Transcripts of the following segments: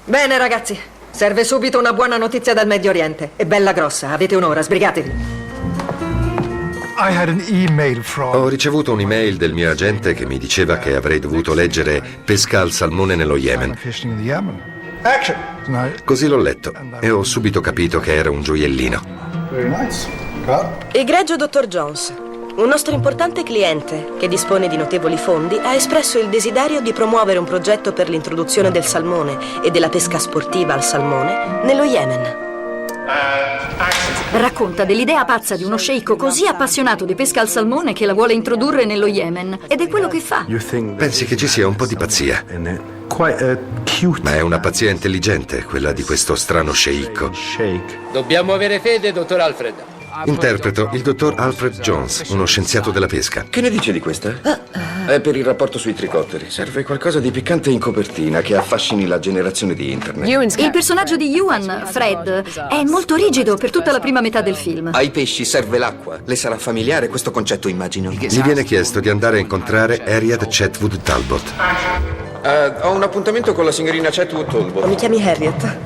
Bene, ragazzi. Serve subito una buona notizia dal Medio Oriente. È bella grossa, avete un'ora, sbrigatevi. Ho ricevuto un'email del mio agente che mi diceva che avrei dovuto leggere Pesca al salmone nello Yemen. Così l'ho letto e ho subito capito che era un gioiellino. Egregio dottor Jones, un nostro importante cliente, che dispone di notevoli fondi, ha espresso il desiderio di promuovere un progetto per l'introduzione del salmone e della pesca sportiva al salmone nello Yemen. Racconta dell'idea pazza di uno sceicco così appassionato di pesca al salmone che la vuole introdurre nello Yemen. Ed è quello che fa. Pensi che ci sia un po' di pazzia, ma è una pazzia intelligente, quella di questo strano sceicco. Dobbiamo avere fede, dottor Alfred. Interpreto il dottor Alfred Jones, uno scienziato della pesca. Che ne dice di questa? È per il rapporto sui tricotteri. Serve qualcosa di piccante in copertina che affascini la generazione di internet. Il personaggio di Ewan, Fred, è molto rigido per tutta la prima metà del film. Ai pesci serve l'acqua. Le sarà familiare questo concetto, immagino. Gli viene chiesto di andare a incontrare Harriet Chetwood Talbot. Ho un appuntamento con la signorina Chetwood Talbot. Mi chiami Harriet?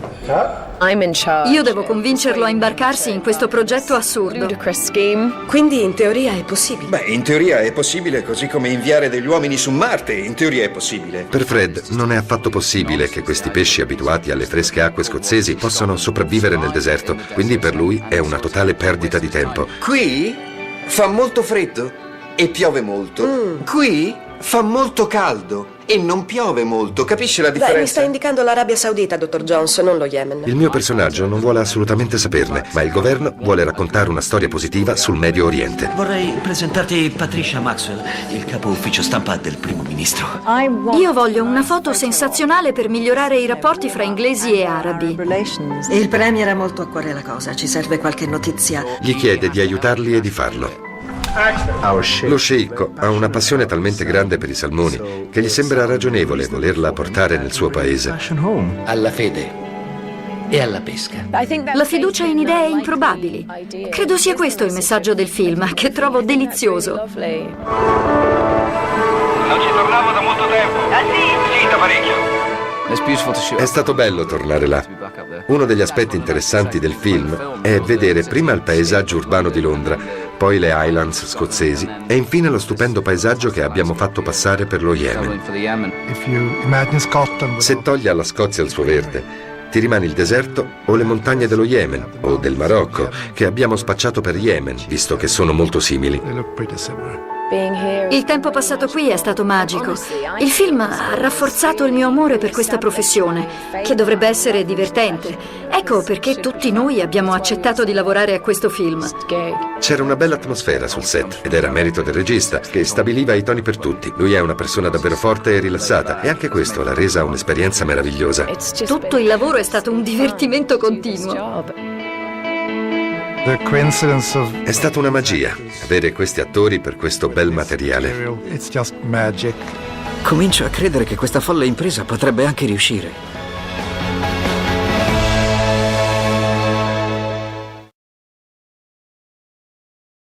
Io devo convincerlo a imbarcarsi in questo progetto assurdo. Quindi in teoria è possibile. Beh, in teoria è possibile, così come inviare degli uomini su Marte. In teoria è possibile. Per Fred non è affatto possibile che questi pesci abituati alle fresche acque scozzesi possano sopravvivere nel deserto, quindi per lui è una totale perdita di tempo. Qui fa molto freddo e piove molto. Qui fa molto caldo e non piove molto. Capisce la differenza? Beh, mi sta indicando l'Arabia Saudita, dottor Jones, non lo Yemen. Il mio personaggio non vuole assolutamente saperne, ma il governo vuole raccontare una storia positiva sul Medio Oriente. Vorrei presentarti Patricia Maxwell, il capo ufficio stampa del primo ministro. Io voglio una foto sensazionale per migliorare i rapporti fra inglesi e arabi. Il premier è molto a cuore la cosa, ci serve qualche notizia. Gli chiede di aiutarli e di farlo. Lo sceicco ha una passione talmente grande per i salmoni che gli sembra ragionevole volerla portare nel suo paese. Alla fede e alla pesca. La fiducia in idee improbabili. Credo sia questo il messaggio del film, che trovo delizioso. Non ci tornavo da molto tempo. Ah sì? Sì, da parecchio. È stato bello tornare là. Uno degli aspetti interessanti del film è vedere prima il paesaggio urbano di Londra, poi le Highlands scozzesi e infine lo stupendo paesaggio che abbiamo fatto passare per lo Yemen. Se togli alla Scozia il suo verde, ti rimane il deserto o le montagne dello Yemen o del Marocco, che abbiamo spacciato per Yemen, visto che sono molto simili. Il tempo passato qui è stato magico. Il film ha rafforzato il mio amore per questa professione, che dovrebbe essere divertente. Ecco perché tutti noi abbiamo accettato di lavorare a questo film. C'era una bella atmosfera sul set ed era merito del regista, che stabiliva i toni per tutti. Lui è una persona davvero forte e rilassata e anche questo l'ha resa un'esperienza meravigliosa. Tutto il lavoro è stato un divertimento continuo. È stata una magia avere questi attori per questo bel materiale. Comincio a credere che questa folle impresa potrebbe anche riuscire.